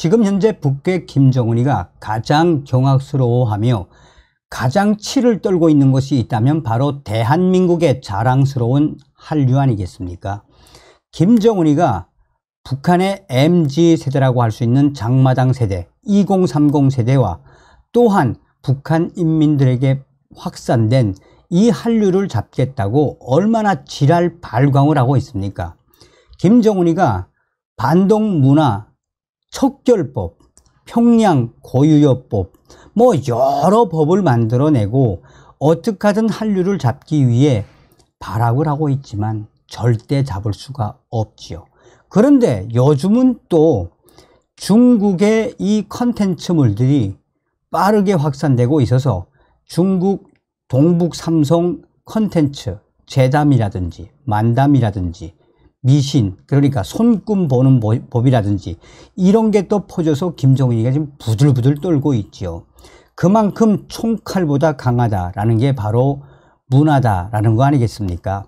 지금 현재 북괴 김정은이가 가장 경악스러워하며 가장 치를 떨고 있는 것이 있다면 바로 대한민국의 자랑스러운 한류 아니겠습니까? 김정은이가 북한의 MZ세대라고 할 수 있는 장마당 세대, 2030 세대와 또한 북한 인민들에게 확산된 이 한류를 잡겠다고 얼마나 지랄 발광을 하고 있습니까? 김정은이가 반동 문화 척결법, 평양 고유여법, 뭐 여러 법을 만들어내고 어떻게 하든 한류를 잡기 위해 발악을 하고 있지만 절대 잡을 수가 없지요. 그런데 요즘은 또 중국의 이 컨텐츠물들이 빠르게 확산되고 있어서 중국 동북 삼성 컨텐츠 재담이라든지 만담이라든지 미신, 그러니까 손금 보는 법이라든지 이런 게 또 퍼져서 김정은이가 지금 부들부들 떨고 있지요. 그만큼 총칼보다 강하다라는 게 바로 문화다라는 거 아니겠습니까?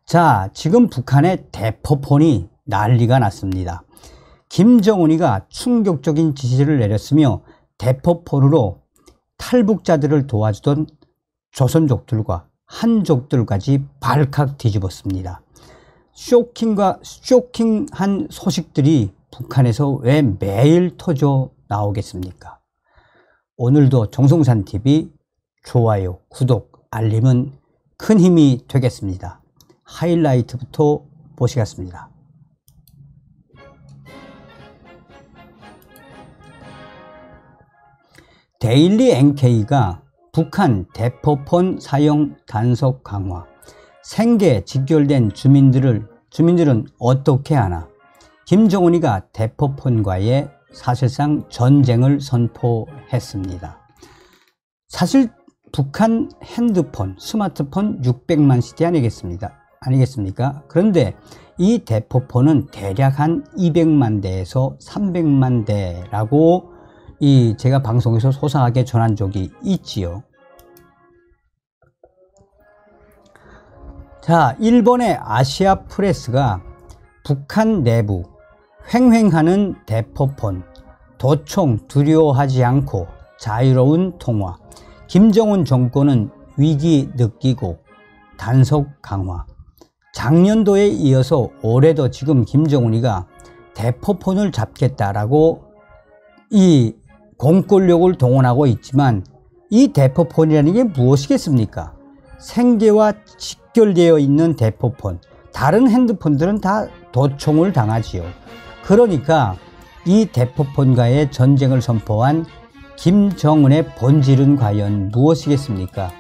자, 지금 북한의 대포폰이 난리가 났습니다. 김정은이가 충격적인 지시를 내렸으며 대포폰으로 탈북자들을 도와주던 조선족들과 한족들까지 발칵 뒤집었습니다. 쇼킹한 소식들이 북한에서 왜 매일 터져 나오겠습니까? 오늘도 정성산TV 좋아요, 구독, 알림은 큰 힘이 되겠습니다. 하이라이트부터 보시겠습니다. 데일리 NK가 북한 대포폰 사용 단속 강화, 생계 직결된 주민들은 어떻게 하나? 김정은이가 대포폰과의 사실상 전쟁을 선포했습니다. 사실 북한 핸드폰, 스마트폰 600만 시대 아니겠습니까? 그런데 이 대포폰은 대략 한 200만 대에서 300만 대라고 제가 방송에서 소상하게 전한 적이 있지요. 자, 일본의 아시아 프레스가 북한 내부 횡행하는 대포폰, 도청 두려워하지 않고 자유로운 통화, 김정은 정권은 위기 느끼고 단속 강화. 작년도에 이어서 올해도 지금 김정은이가 대포폰을 잡겠다라고 이 공권력을 동원하고 있지만 이 대포폰이라는 게 무엇이겠습니까? 생계와 직결되어 있는 대포폰, 다른 핸드폰들은 다 도청을 당하지요. 그러니까 이 대포폰과의 전쟁을 선포한 김정은의 본질은 과연 무엇이겠습니까?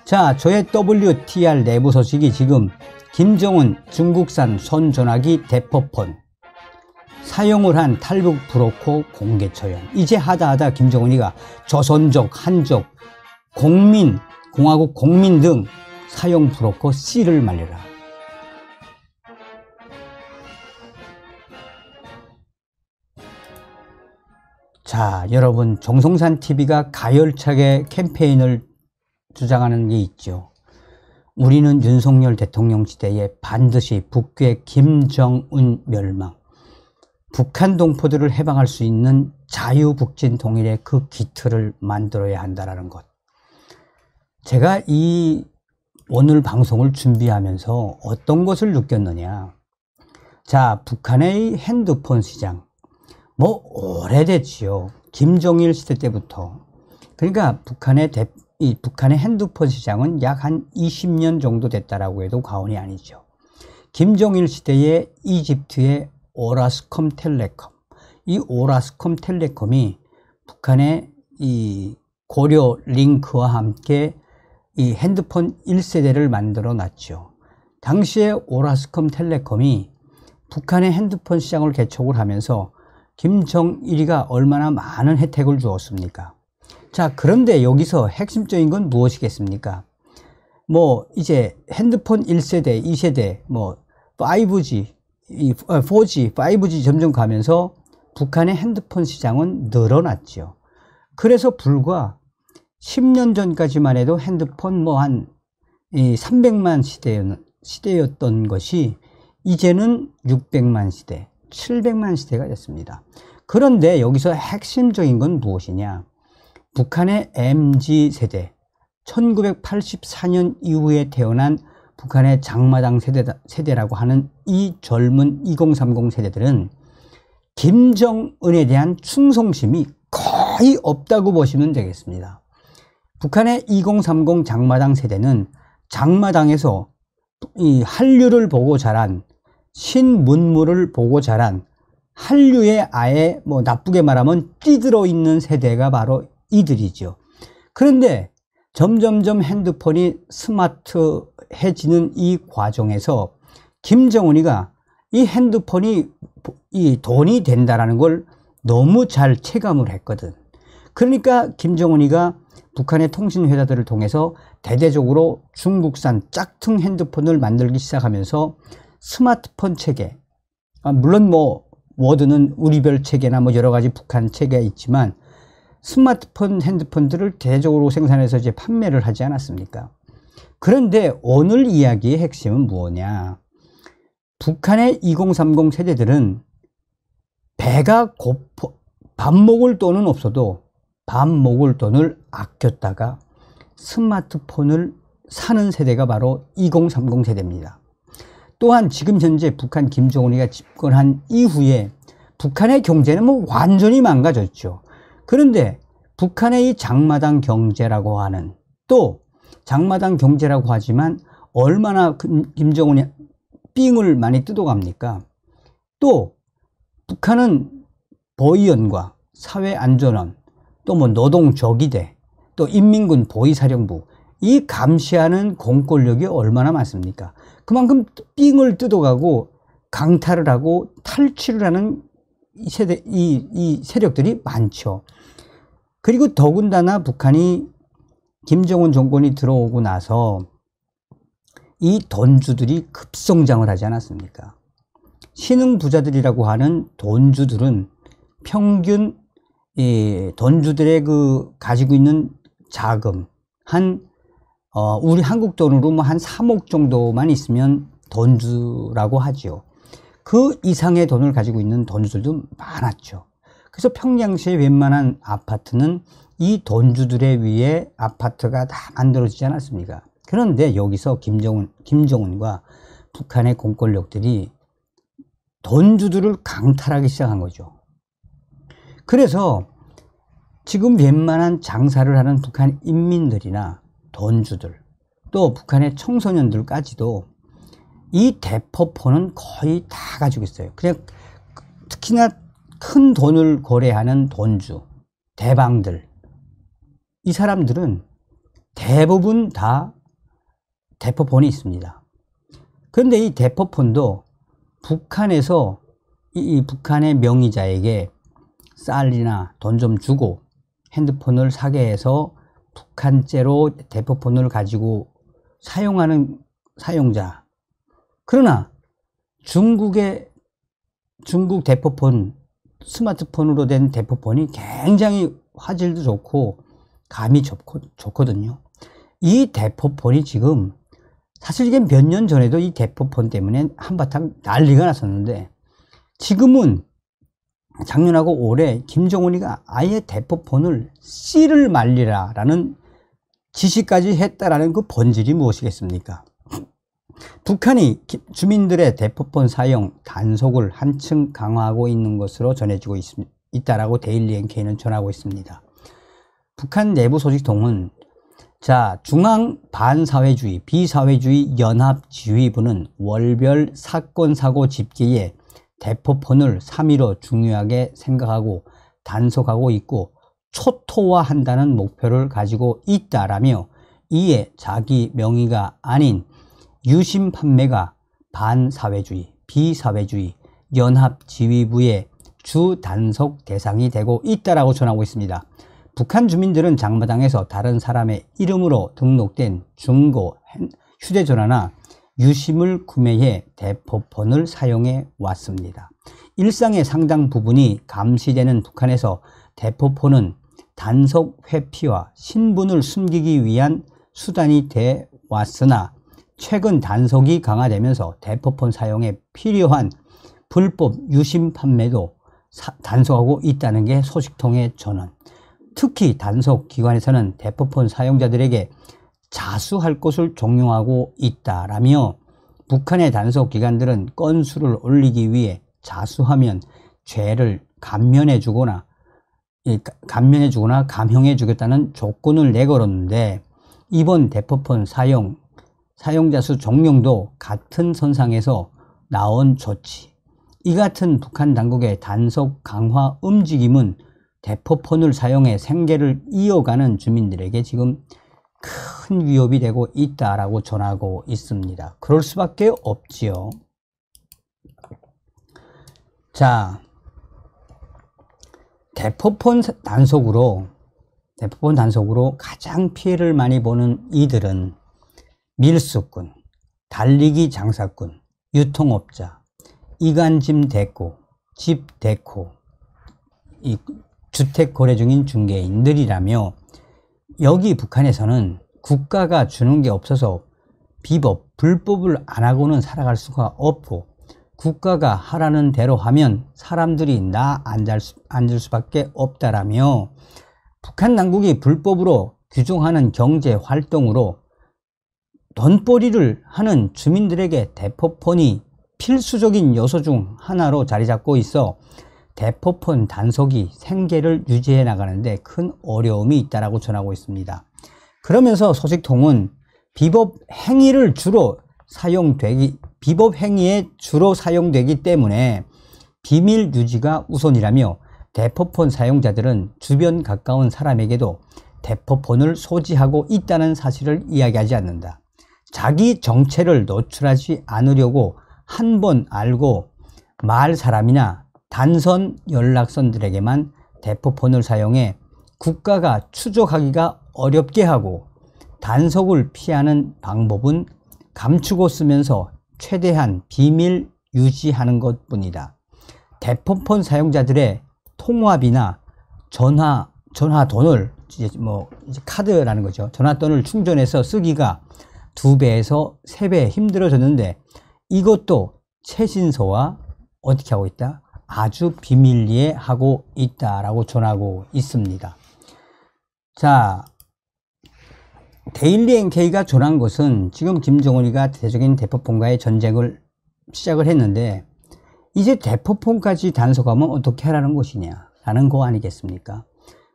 자, 저의 WTR 내부 소식이 지금 김정은 중국산 손전화기 대포폰 사용을 한 탈북 브로커 공개 처형. 이제 하다 김정은이가 조선족, 한족, 공화국 공민 등 사용 브로커 씨를 말려라. 자, 여러분, 정성산TV가 가열차게 캠페인을 주장하는 게 있죠. 우리는 윤석열 대통령 시대에 반드시 북괴 김정은 멸망, 북한 동포들을 해방할 수 있는 자유북진 통일의 그 기틀을 만들어야 한다는 것. 제가 오늘 방송을 준비하면서 어떤 것을 느꼈느냐. 자, 북한의 핸드폰 시장 뭐 오래됐지요. 김정일 시대 때부터. 그러니까 북한의 핸드폰 시장은 약 한 20년 정도 됐다라고 해도 과언이 아니죠. 김정일 시대에 이집트의 오라스콤텔레콤, 이 오라스콤텔레콤이 북한의 이 고려 링크와 함께 이 핸드폰 1세대를 만들어 놨죠. 당시에 오라스콤텔레콤이 북한의 핸드폰 시장을 개척을 하면서 김정일이가 얼마나 많은 혜택을 주었습니까? 자, 그런데 여기서 핵심적인 건 무엇이겠습니까? 뭐 이제 핸드폰 1세대, 2세대, 뭐 5G, 4G, 5G 점점 가면서 북한의 핸드폰 시장은 늘어났죠. 그래서 불과 10년 전까지만 해도 핸드폰 뭐 한 300만 시대였던 것이 이제는 600만 시대, 700만 시대가 됐습니다. 그런데 여기서 핵심적인 건 무엇이냐? 북한의 MZ세대, 1984년 이후에 태어난 북한의 장마당 세대라고 하는 이 젊은 2030 세대들은 김정은에 대한 충성심이 거의 없다고 보시면 되겠습니다. 북한의 2030 장마당 세대는 장마당에서 이 한류를 보고 자란, 신문물을 보고 자란, 한류에 아예 뭐 나쁘게 말하면 찌들어 있는 세대가 바로 이들이죠. 그런데 점점점 핸드폰이 스마트해지는 이 과정에서 김정은이가 이 핸드폰이 이 돈이 된다라는 걸 너무 잘 체감을 했거든. 그러니까 김정은이가 북한의 통신회사들을 통해서 대대적으로 중국산 짝퉁 핸드폰을 만들기 시작하면서 스마트폰 체계, 물론 뭐 워드는 우리별 체계나 뭐 여러 가지 북한 체계가 있지만 스마트폰 핸드폰들을 대대적으로 생산해서 이제 판매를 하지 않았습니까? 그런데 오늘 이야기의 핵심은 무엇이냐? 북한의 2030 세대들은 배가 고파 밥 먹을 돈은 없어도 밥 먹을 돈을 아꼈다가 스마트폰을 사는 세대가 바로 2030 세대입니다. 또한 지금 현재 북한 김정은이가 집권한 이후에 북한의 경제는 뭐 완전히 망가졌죠. 그런데 북한의 이 장마당 경제라고 하는, 또 장마당 경제라고 하지만 얼마나 김정은이 삥을 많이 뜯어갑니까? 또 북한은 보위원과 사회안전원, 또 뭐 노동조기대, 또 인민군 보위사령부, 이 감시하는 공권력이 얼마나 많습니까? 그만큼 삥을 뜯어가고 강탈을 하고 탈취를 하는 이 세력들이 많죠. 그리고 더군다나 북한이 김정은 정권이 들어오고 나서 이 돈주들이 급성장을 하지 않았습니까? 신흥 부자들이라고 하는 돈주들은 평균 돈주들의 가지고 있는 자금 우리 한국 돈으로 뭐 한 3억 정도만 있으면 돈주라고 하죠. 그 이상의 돈을 가지고 있는 돈주들도 많았죠. 그래서 평양시의 웬만한 아파트는 이 돈주들에 의해 아파트가 다 만들어지지 않았습니까? 그런데 여기서 김정은과 북한의 공권력들이 돈주들을 강탈하기 시작한 거죠. 그래서 지금 웬만한 장사를 하는 북한 인민들이나 돈주들, 또 북한의 청소년들까지도 이 대포폰은 거의 다 가지고 있어요. 그냥 특히나 큰 돈을 거래하는 돈주, 대방들, 이 사람들은 대부분 다 대포폰이 있습니다. 그런데 이 대포폰도 북한에서 이 북한의 명의자에게 쌀이나 돈 좀 주고 핸드폰을 사게 해서 북한제로 대포폰을 가지고 사용하는 사용자. 그러나 중국 대포폰, 스마트폰으로 된 대포폰이 굉장히 화질도 좋고 감이 좋거든요. 이 대포폰이 지금 사실 이게 몇 년 전에도 이 대포폰 때문에 한바탕 난리가 났었는데, 지금은 작년하고 올해 김정은이가 아예 대포폰을 씨를 말리라 라는 지시까지 했다라는 그 본질이 무엇이겠습니까? 북한이 주민들의 대포폰 사용 단속을 한층 강화하고 있는 것으로 전해지고 있다라고 데일리 NK는 전하고 있습니다. 북한 내부 소식통은 중앙 반사회주의 비사회주의 연합지휘부는 월별 사건 사고 집계에 대포폰을 3.15 중요하게 생각하고 단속하고 있고 초토화한다는 목표를 가지고 있다라며, 이에 자기 명의가 아닌 유심 판매가 반사회주의 비사회주의 연합지휘부의 주 단속 대상이 되고 있다라고 전하고 있습니다. 북한 주민들은 장마당에서 다른 사람의 이름으로 등록된 중고 휴대전화나 유심을 구매해 대포폰을 사용해 왔습니다. 일상의 상당 부분이 감시되는 북한에서 대포폰은 단속 회피와 신분을 숨기기 위한 수단이 돼 왔으나, 최근 단속이 강화되면서 대포폰 사용에 필요한 불법 유심 판매도 단속하고 있다는 게 소식통의 전언. 특히 단속기관에서는 대포폰 사용자들에게 자수할 것을 종용하고 있다라며 북한의 단속기관들은 건수를 올리기 위해 자수하면 죄를 감면해주거나 감형해주겠다는 조건을 내걸었는데, 이번 대포폰 사용자 수 종용도 같은 선상에서 나온 조치. 이 같은 북한 당국의 단속 강화 움직임은 대포폰을 사용해 생계를 이어가는 주민들에게 지금 큰 위협이 되고 있다라고 전하고 있습니다. 그럴 수밖에 없지요. 자, 대포폰 단속으로 가장 피해를 많이 보는 이들은 밀수꾼, 달리기 장사꾼, 유통업자, 이간짐 대고, 집 대고, 이 주택 거래 중인 중개인들이라며, 여기 북한에서는 국가가 주는 게 없어서 불법을 안 하고는 살아갈 수가 없고, 국가가 하라는 대로 하면 사람들이 앉을 수밖에 없다라며, 북한 당국이 불법으로 규정하는 경제 활동으로 돈벌이를 하는 주민들에게 대포폰이 필수적인 요소 중 하나로 자리 잡고 있어 대포폰 단속이 생계를 유지해 나가는데 큰 어려움이 있다라고 전하고 있습니다. 그러면서 소식통은 비법 행위에 주로 사용되기 때문에 비밀 유지가 우선이라며, 대포폰 사용자들은 주변 가까운 사람에게도 대포폰을 소지하고 있다는 사실을 이야기하지 않는다. 자기 정체를 노출하지 않으려고 한 번 알고 말 사람이나 단선 연락선들에게만 대포폰을 사용해 국가가 추적하기가 어렵게 하고, 단속을 피하는 방법은 감추고 쓰면서 최대한 비밀 유지하는 것뿐이다. 대포폰 사용자들의 통화비나 전화돈을 이제 카드라는 거죠. 전화돈을 충전해서 쓰기가 2배에서 3배 힘들어졌는데, 이것도 최신소와 어떻게 하고 있다? 아주 비밀리에 하고 있다라고 전하고 있습니다. 자, 데일리 NK가 전한 것은 지금 김정은이가 대적인 대포폰과의 전쟁을 시작을 했는데, 이제 대포폰까지 단속하면 어떻게 하라는 것이냐 라는 거 아니겠습니까?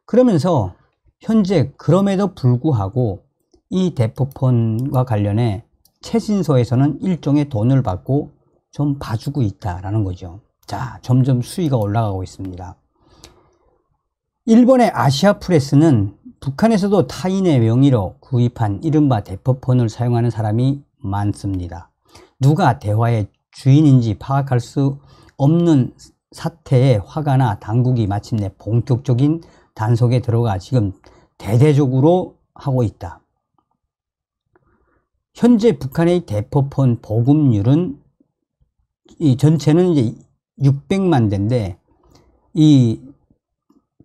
그러면서 현재 그럼에도 불구하고 이 대포폰과 관련해 최신소에서는 일종의 돈을 받고 좀 봐주고 있다라는 거죠. 자, 점점 수위가 올라가고 있습니다. 일본의 아시아프레스는 북한에서도 타인의 명의로 구입한 이른바 대포폰을 사용하는 사람이 많습니다. 누가 대화의 주인인지 파악할 수 없는 사태에 화가 나 당국이 마침내 본격적인 단속에 들어가 지금 대대적으로 하고 있다. 현재 북한의 대포폰 보급률은 이 전체는 이제 600만 대인데, 이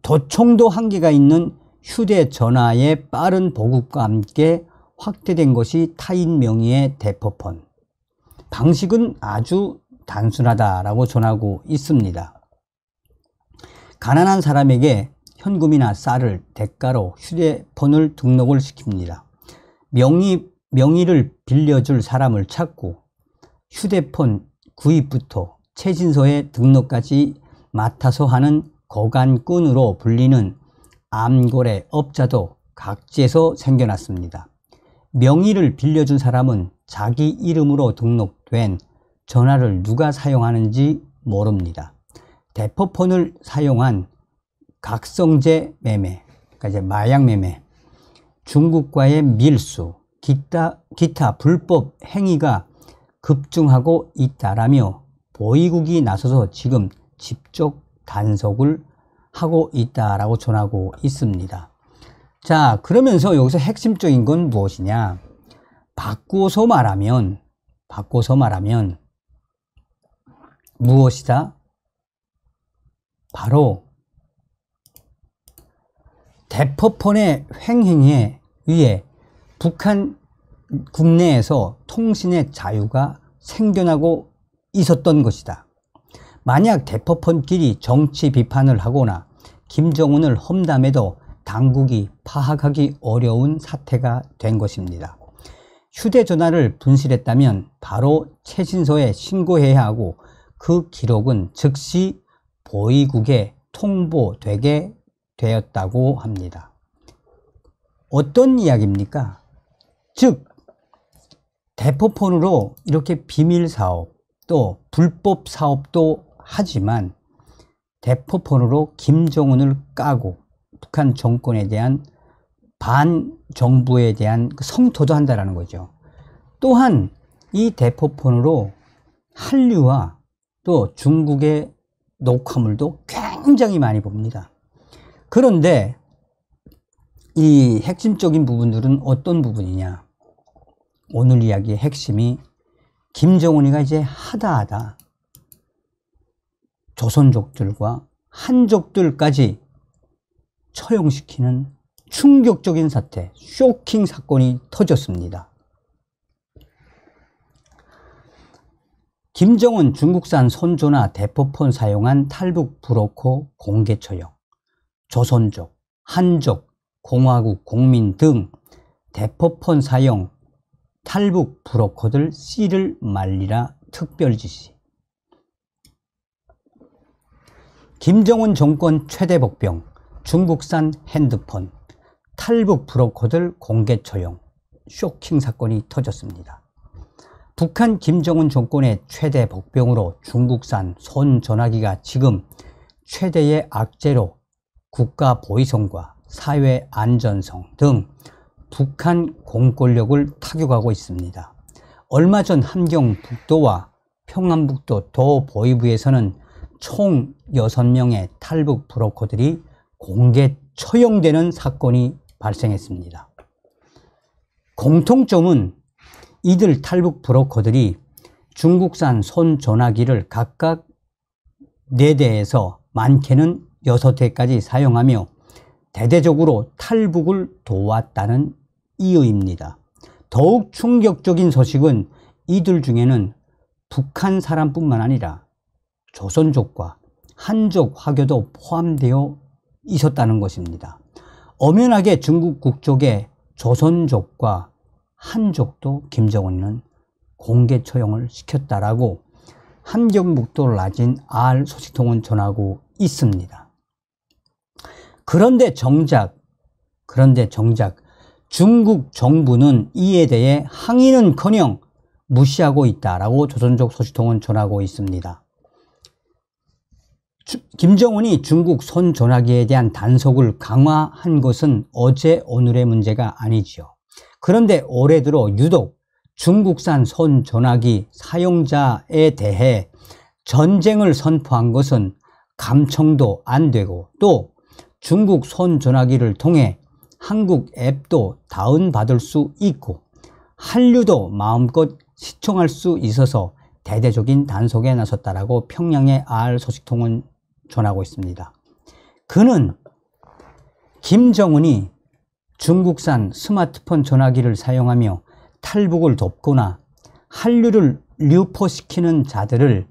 도청도 한계가 있는 휴대전화의 빠른 보급과 함께 확대된 것이 타인 명의의 대포폰. 방식은 아주 단순하다라고 전하고 있습니다. 가난한 사람에게 현금이나 쌀을 대가로 휴대폰을 등록을 시킵니다. 명의를 빌려줄 사람을 찾고 휴대폰 구입부터 최신소의 등록까지 맡아서 하는 거간꾼으로 불리는 암거래 업자도 각지에서 생겨났습니다. 명의를 빌려준 사람은 자기 이름으로 등록된 전화를 누가 사용하는지 모릅니다. 대포폰을 사용한 각성제 매매, 그러니까 이제 마약 매매, 중국과의 밀수, 기타 불법 행위가 급증하고 있다라며 보위국이 나서서 지금 집중 단속을 하고 있다라고 전하고 있습니다. 자, 그러면서 여기서 핵심적인 건 무엇이냐? 바꾸어서 말하면 무엇이다? 바로 대포폰의 횡행에 의해 북한 국내에서 통신의 자유가 생겨나고 있었던 것이다. 만약 대포폰끼리 정치 비판을 하거나 김정은을 험담해도 당국이 파악하기 어려운 사태가 된 것입니다. 휴대전화를 분실했다면 바로 최신소에 신고해야 하고 그 기록은 즉시 보위국에 통보되게 되었다고 합니다. 어떤 이야기입니까? 즉 대포폰으로 이렇게 비밀사업 또 불법 사업도 하지만 대포폰으로 김정은을 까고 북한 정권에 대한 반정부에 대한 성토도 한다라는 거죠. 또한 이 대포폰으로 한류와 또 중국의 녹화물도 굉장히 많이 봅니다. 그런데 이 핵심적인 부분들은 어떤 부분이냐? 오늘 이야기의 핵심이 김정은이가 이제 하다하다 조선족들과 한족들까지 처형시키는 충격적인 사태, 쇼킹 사건이 터졌습니다. 김정은 중국산 손조나 대포폰 사용한 탈북 브로커 공개 처형, 조선족, 한족, 공화국 공민 등 대포폰 사용 탈북 브로커들 씨를 말리라 특별 지시. 김정은 정권 최대 복병, 중국산 핸드폰, 탈북 브로커들 공개 처형, 쇼킹 사건이 터졌습니다. 북한 김정은 정권의 최대 복병으로 중국산 손전화기가 지금 최대의 악재로 국가 보위성과 사회 안전성 등 북한 공권력을 타격하고 있습니다. 얼마 전 함경북도와 평안북도 도보위부에서는 총 6명의 탈북 브로커들이 공개 처형되는 사건이 발생했습니다. 공통점은 이들 탈북 브로커들이 중국산 손전화기를 각각 4대에서 많게는 6대까지 사용하며 대대적으로 탈북을 도왔다는 이유입니다. 더욱 충격적인 소식은 이들 중에는 북한 사람뿐만 아니라 조선족과 한족 화교도 포함되어 있었다는 것입니다. 엄연하게 중국 국적의 조선족과 한족도 김정은은 공개 처형을 시켰다라고 함경북도 라진 R 소식통은 전하고 있습니다. 그런데 정작 중국 정부는 이에 대해 항의는커녕 무시하고 있다라고 조선족 소식통은 전하고 있습니다. 김정은이 중국 손전화기에 대한 단속을 강화한 것은 어제 오늘의 문제가 아니지요. 그런데 올해 들어 유독 중국산 손전화기 사용자에 대해 전쟁을 선포한 것은 감청도 안 되고 또 중국 손전화기를 통해 한국 앱도 다운받을 수 있고 한류도 마음껏 시청할 수 있어서 대대적인 단속에 나섰다라고 평양의 R 소식통은 전하고 있습니다. 그는 김정은이 중국산 스마트폰 전화기를 사용하며 탈북을 돕거나 한류를 유포시키는 자들을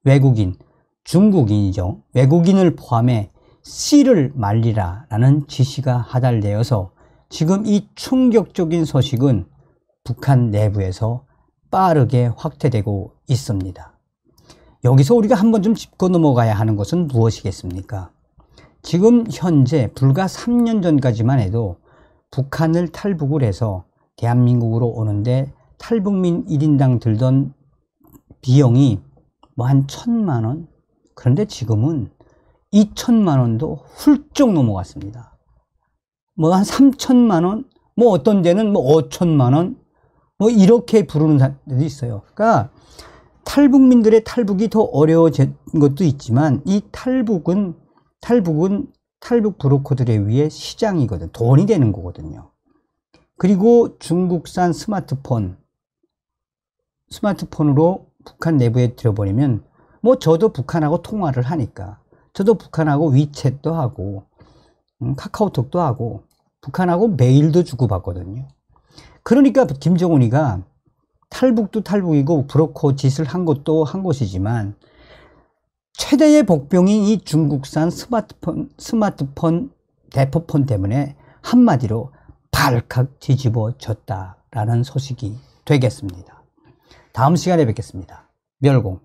외국인, 중국인이죠. 외국인을 포함해 씨를 말리라 라는 지시가 하달되어서 지금 이 충격적인 소식은 북한 내부에서 빠르게 확대되고 있습니다. 여기서 우리가 한번 좀 짚고 넘어가야 하는 것은 무엇이겠습니까? 지금 현재 불과 3년 전까지만 해도 북한을 탈북을 해서 대한민국으로 오는데 탈북민 1인당 들던 비용이 뭐 한 1,000만 원? 그런데 지금은 2,000만 원도 훌쩍 넘어갔습니다. 뭐 한 3,000만 원? 뭐 어떤 데는 뭐 5,000만 원? 뭐 이렇게 부르는 사람들이 있어요. 그러니까 탈북민들의 탈북이 더 어려워진 것도 있지만 이 탈북은 탈북 브로커들에 의해 시장이거든. 돈이 되는 거거든요. 그리고 중국산 스마트폰으로 북한 내부에 들어버리면 뭐 저도 북한하고 통화를 하니까 저도 북한하고 위챗도 하고 카카오톡도 하고 북한하고 메일도 주고받거든요. 그러니까 김정은이가 탈북도 탈북이고 브로커 짓을 한 것도 한 것이지만 최대의 복병인 이 중국산 스마트폰 대포폰 때문에 한마디로 발칵 뒤집어졌다라는 소식이 되겠습니다. 다음 시간에 뵙겠습니다. 멸공.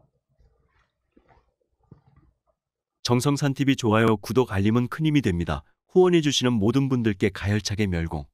정성산TV 좋아요, 구독, 알림은 큰 힘이 됩니다. 후원해주시는 모든 분들께 가열차게 멸공.